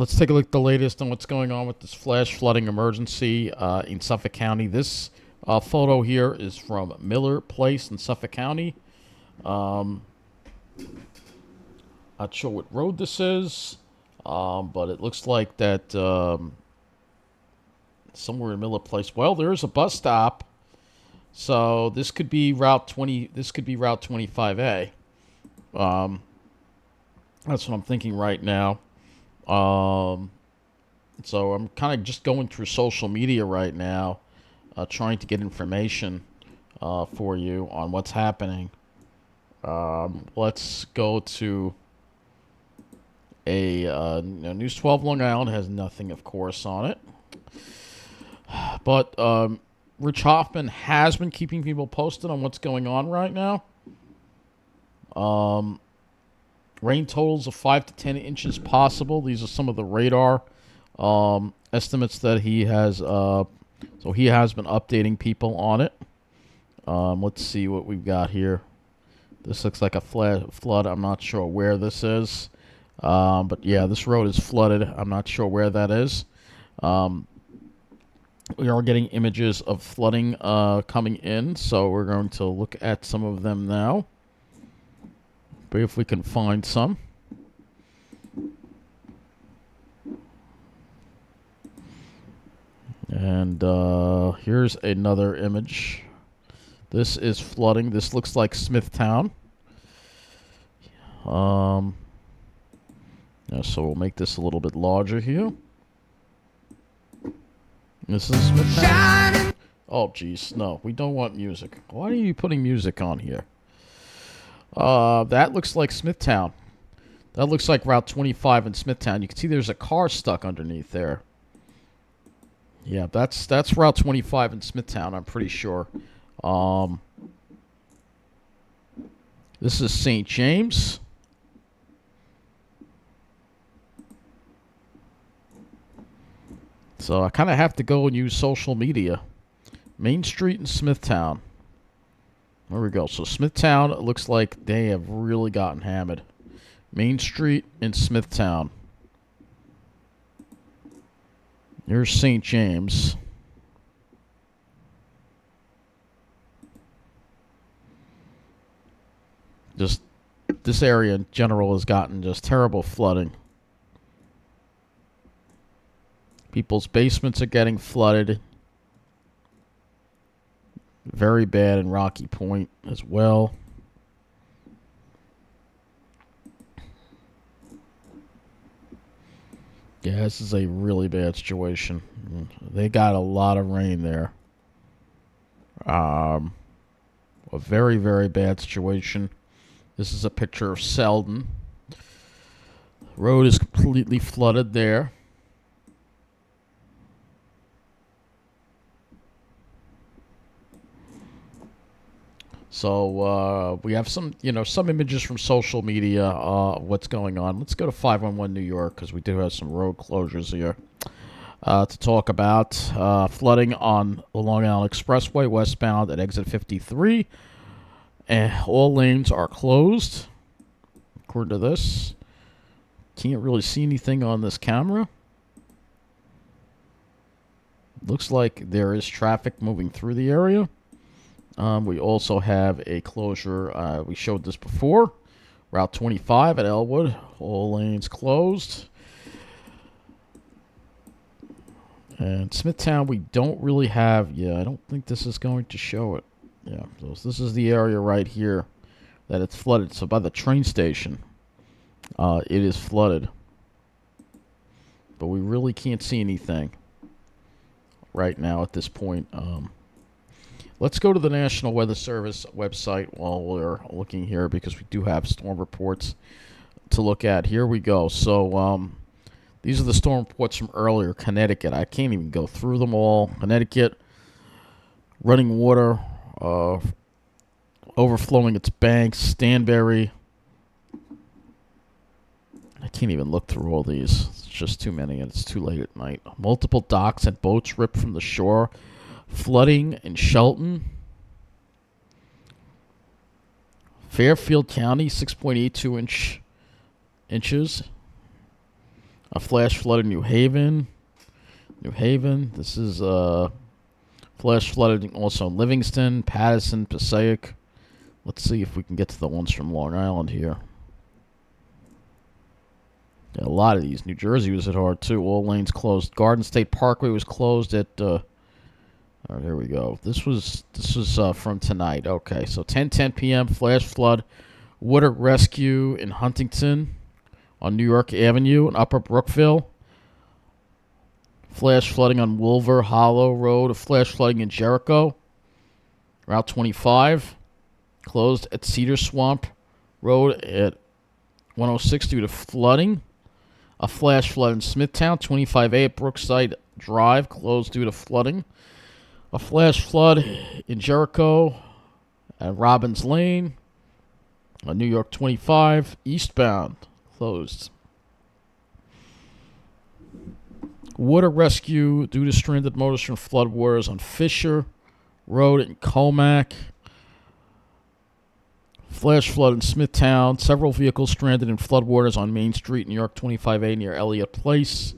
Let's take a look at the latest on what's going on with this flash flooding emergency in Suffolk County. This photo here is from Miller Place in Suffolk County. Um, Not sure what road this is, but it looks like that somewhere in Miller Place. Well, there's a bus stop, so this could be Route 20. This could be Route 25A. Um, that's what I'm thinking right now. Um, so I'm kind of just going through social media right now, trying to get information for you on what's happening. Let's go to News 12 Long Island has nothing, of course, on it. But Rich Hoffman has been keeping people posted on what's going on right now. Rain totals of 5 to 10 inches possible. These are some of the radar estimates that he has. So he has been updating people on it. Let's see what we've got here. This looks like a flood. I'm not sure where this is. But yeah, this road is flooded. I'm not sure where that is. We are getting images of flooding coming in, so we're going to look at some of them now. But if we can find some. And here's another image. This is flooding. This looks like Smithtown. Yeah, so we'll make this a little bit larger here. This is Smithtown. Oh, geez. No, we don't want music. Why are you putting music on here? That looks like Smithtown. That looks like Route 25 in Smithtown. You can see there's a car stuck underneath there. Yeah, that's Route 25 in Smithtown, I'm pretty sure. This is St. James. So I kind of have to go and use social media. Main Street in Smithtown. There we go. So Smithtown, it looks like they have really gotten hammered. Main Street in Smithtown. Here's St. James. Just this area in general has gotten just terrible flooding. People's basements are getting flooded. Very bad in Rocky Point as well. Yeah, this is a really bad situation. They got a lot of rain there. A very, very bad situation. This is a picture of Selden. Road is completely flooded there. So we have some images from social media. What's going on? Let's go to 511 New York because we do have some road closures here to talk about. Flooding on the Long Island Expressway westbound at exit 53. And all lanes are closed, according to this. Can't really see anything on this camera. Looks like there is traffic moving through the area. We also have a closure. We showed this before. Route 25 at Elwood. All lanes closed. And Smithtown, we don't really have... Yeah, I don't think this is going to show it. Yeah, so this is the area right here that it's flooded. So by the train station, it is flooded. But we really can't see anything right now at this point. Let's go to the National Weather Service website while we're looking here because we do have storm reports to look at. Here we go. So these are the storm reports from earlier. Connecticut. I can't even go through them all. Connecticut, running water, overflowing its banks. Stanbury. I can't even look through all these. It's just too many and it's too late at night. Multiple docks and boats ripped from the shore. Flooding in Shelton. Fairfield County, 6.82 inches. A flash flood in New Haven. New Haven. This is flash flooding also in Livingston, Paterson, Passaic. Let's see if we can get to the ones from Long Island here. Yeah, a lot of these. New Jersey was hit hard too. All lanes closed. Garden State Parkway was closed at. Oh, there we go. This was from tonight. Okay, so 10:10 p.m. Flash flood, water rescue in Huntington, on New York Avenue in Upper Brookville. Flash flooding on Wolver Hollow Road. Flash flooding in Jericho. Route 25 closed at Cedar Swamp Road at 106 due to flooding. A flash flood in Smithtown, 25A at Brookside Drive, closed due to flooding. A flash flood in Jericho at Robbins Lane on New York 25, eastbound, closed. Water rescue due to stranded motorists from floodwaters on Fisher Road in Comac. Flash flood in Smithtown. Several vehicles stranded in floodwaters on Main Street, New York 25A near Elliott Place.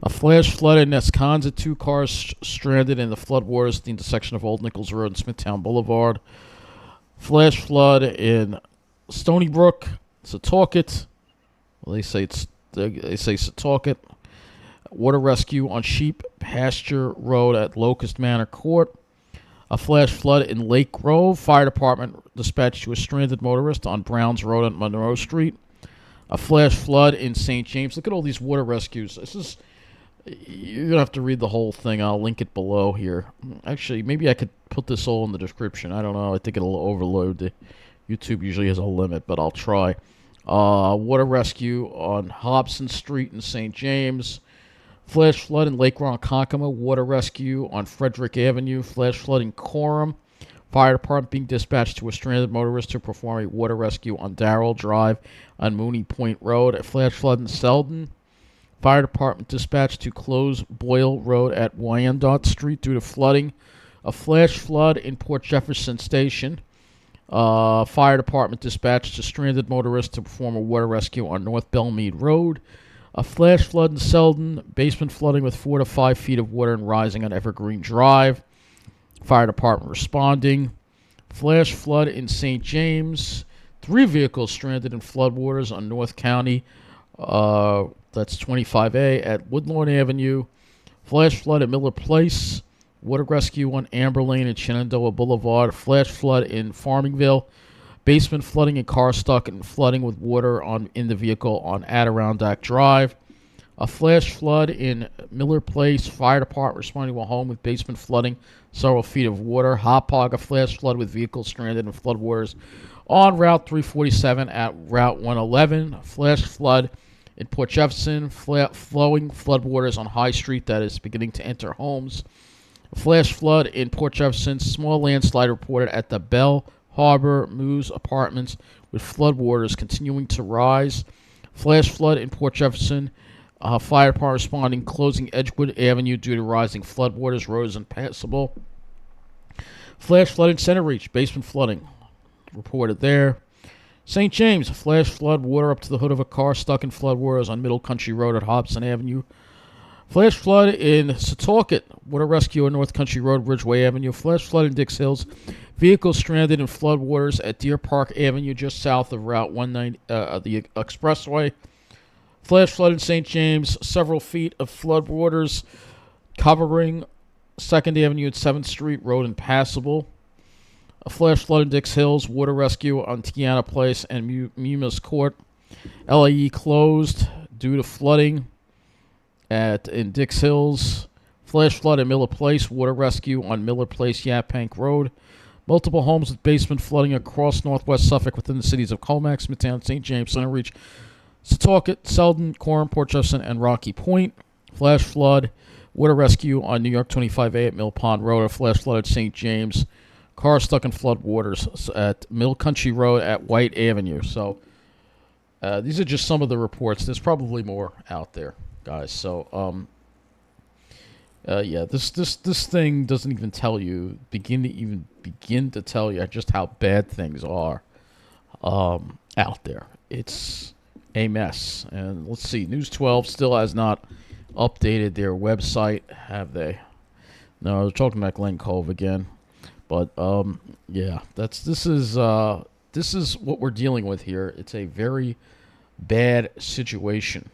A flash flood in Nesconza. 2 cars stranded in the floodwaters at the intersection of Old Nichols Road and Smithtown Boulevard. Flash flood in Stony Brook, Setauket. Well, they say Setauket. Water rescue on Sheep Pasture Road at Locust Manor Court. A flash flood in Lake Grove. Fire department dispatched to a stranded motorist on Browns Road on Monroe Street. A flash flood in St. James. Look at all these water rescues. You're going to have to read the whole thing. I'll link it below here. Actually, maybe I could put this all in the description. I don't know. I think it'll overload. YouTube usually has a limit, but I'll try. Water rescue on Hobson Street in St. James. Flash flood in Lake Ronkonkoma. Water rescue on Frederick Avenue. Flash flood in Coram. Fire department being dispatched to a stranded motorist to perform a water rescue on Darrell Drive on Mooney Point Road. A flash flood in Selden. Fire department dispatched to close Boyle Road at Wyandotte Street due to flooding. A flash flood in Port Jefferson Station. Fire department dispatched to stranded motorist to perform a water rescue on North Belmead Road. A flash flood in Selden. Basement flooding with 4 to 5 feet of water and rising on Evergreen Drive. Fire department responding. Flash flood in St. James. 3 vehicles stranded in floodwaters on North County. That's 25A at Woodlawn Avenue. Flash flood at Miller Place. Water rescue on Amber Lane and Shenandoah Boulevard. Flash flood in Farmingville. Basement flooding and car stuck and flooding with water in the vehicle on Adirondack Drive. A flash flood in Miller Place. Fire department responding to a home with basement flooding, several feet of water. Hauppauge, a flash flood with vehicles stranded in floodwaters on Route 347 at Route 111. A flash flood in Port Jefferson. Flowing floodwaters on High Street that is beginning to enter homes. A flash flood in Port Jefferson. Small landslide reported at the Bell Harbor Mews Apartments with floodwaters continuing to rise. Flash flood in Port Jefferson. Fire department responding, closing Edgewood Avenue due to rising floodwaters. Roads impassable. Flash flood in Center Reach. Basement flooding reported there. St. James, flash flood, water up to the hood of a car stuck in floodwaters on Middle Country Road at Hobson Avenue. Flash flood in Setauket, water rescue on North Country Road, Ridgeway Avenue. Flash flood in Dix Hills. Vehicles stranded in floodwaters at Deer Park Avenue, just south of Route 190, the Expressway. Flash flood in St. James. Several feet of floodwaters covering 2nd Avenue at 7th Street Road impassable. A flash flood in Dix Hills. Water rescue on Tiana Place and Mumas Court. LAE closed due to flooding in Dix Hills. Flash flood in Miller Place. Water rescue on Miller Place, Yaphank Road. Multiple homes with basement flooding across northwest Suffolk within the cities of Comac, Smithtown, St. James, Center Reach, Setauket, Selden, Coram, Port Jefferson, and Rocky Point. Flash flood, water rescue on New York 25A at Mill Pond Road. A flash flood at St. James. Car stuck in floodwaters at Mill Country Road at White Avenue. So these are just some of the reports. There's probably more out there, guys. So this thing doesn't even tell you, begin to tell you just how bad things are out there. It's a mess. And let's see, News 12 still has not updated their website, have they? No, they're talking about Glen Cove again. But yeah, this is what we're dealing with here. It's a very bad situation.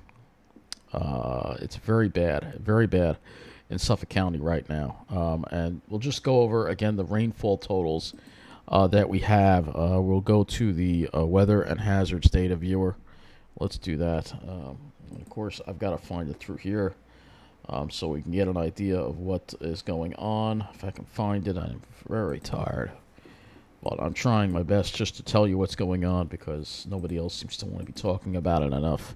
It's very bad in Suffolk County right now. And we'll just go over again the rainfall totals that we have. We'll go to the weather and hazards data viewer. Let's do that. Of course, I've got to find it through here so we can get an idea of what is going on. If I can find it, I'm very tired. But I'm trying my best just to tell you what's going on because nobody else seems to want to be talking about it enough.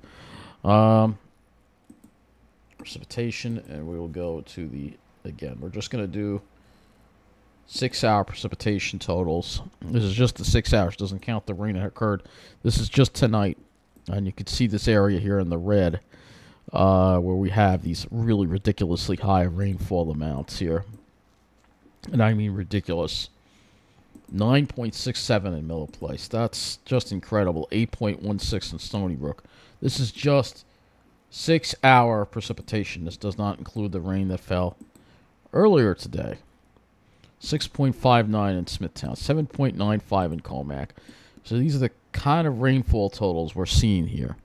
Precipitation, and we will go to the, again, we're just going to do 6-hour precipitation totals. This is just the 6 hours. Doesn't count the rain that occurred. This is just tonight. And you can see this area here in the red where we have these really ridiculously high rainfall amounts here. And I mean ridiculous. 9.67 in Miller Place. That's just incredible. 8.16 in Stony Brook. This is just 6-hour precipitation. This does not include the rain that fell earlier today. 6.59 in Smithtown. 7.95 in Comac. So these are the kind of rainfall totals we're seeing here.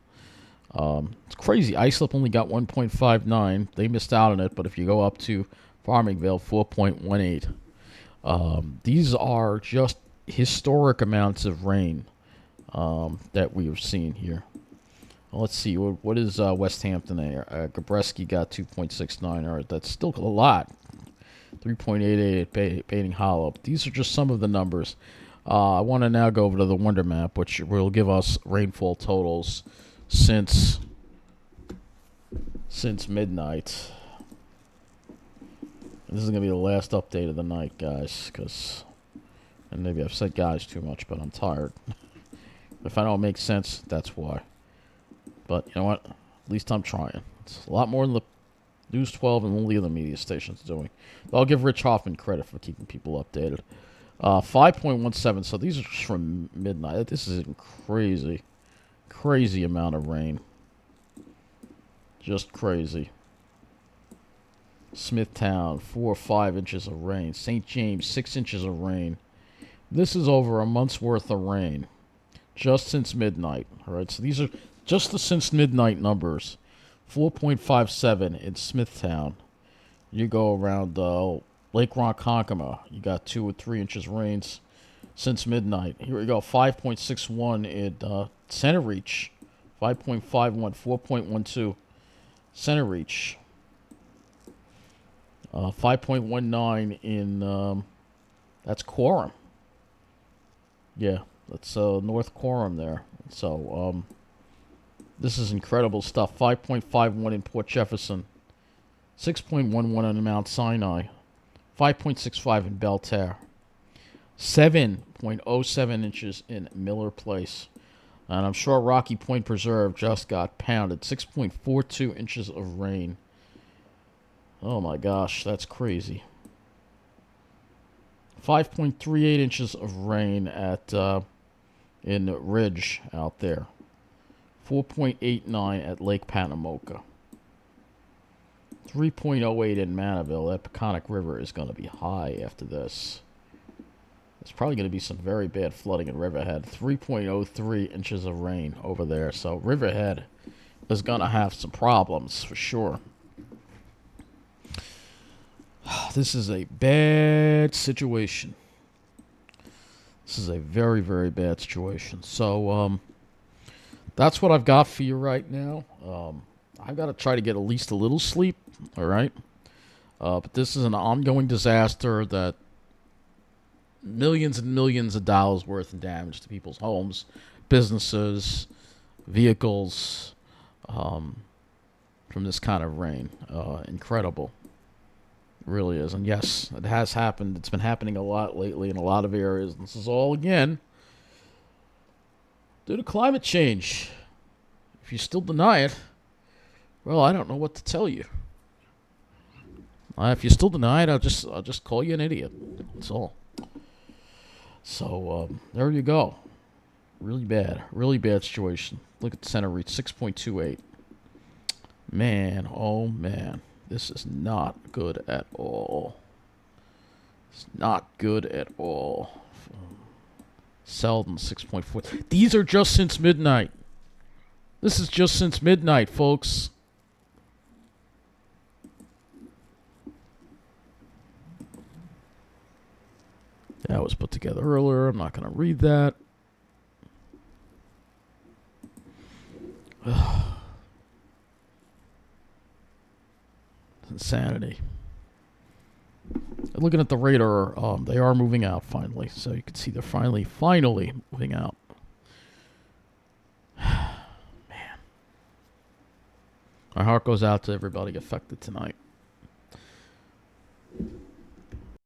It's crazy. Islip only got 1.59. They missed out on it, but if you go up to Farmingville, 4.18. These are just historic amounts of rain that we are seeing here. Well, let's see. What is West Hampton there? Gabreski got 2.69. All right, that's still a lot. 3.88 at Baiting Hollow. These are just some of the numbers. I want to now go over to the Wonder Map, which will give us rainfall totals since midnight. This is going to be the last update of the night, guys, and maybe I've said guys too much, but I'm tired. If I don't make sense, that's why. But you know what? At least I'm trying. It's a lot more than the News 12 and all the other media stations doing. But I'll give Rich Hoffman credit for keeping people updated. 5.17, so these are just from midnight. This is a crazy amount of rain. Just crazy. Smithtown, 4 or 5 inches of rain. St. James, 6 inches of rain. This is over a month's worth of rain just since midnight. All right, so these are just the since midnight numbers. 4.57 in Smithtown. You go around Lake Ronkonkoma, you got 2 or 3 inches rains since midnight. Here we go, 5.61 in Center Reach. 5.51, 4.12 Center Reach. 5.19 in, that's Quorum. Yeah, that's North Quorum there. So, this is incredible stuff. 5.51 in Port Jefferson. 6.11 in Mount Sinai. 5.65 in Belterre. 7.07 inches in Miller Place. And I'm sure Rocky Point Preserve just got pounded. 6.42 inches of rain. Oh my gosh, that's crazy. 5.38 inches of rain at in Ridge out there. 4.89 at Lake Panamoka. 3.08 in Manaville. That Peconic River is going to be high after this. There's probably going to be some very bad flooding in Riverhead. 3.03 inches of rain over there. So Riverhead is going to have some problems for sure. This is a bad situation. This is a very, very bad situation. So, that's what I've got for you right now. I've got to try to get at least a little sleep, all right? But this is an ongoing disaster that millions and millions of dollars worth of damage to people's homes, businesses, vehicles, from this kind of rain. Incredible. It really is. And yes, it has happened. It's been happening a lot lately in a lot of areas. This is all, again, due to climate change. If you still deny it, well, I don't know what to tell you. If you still deny it, I'll just call you an idiot. That's all. So there you go. Really bad. Really bad situation. Look at the center reach, 6.28. Man, oh man. This is not good at all. It's not good at all. Selden, 6.4. These are just since midnight. This is just since midnight, folks. That was put together earlier. I'm not going to read that. It's insanity. Looking at the radar, they are moving out finally. So you can see they're finally moving out. Man. My heart goes out to everybody affected tonight.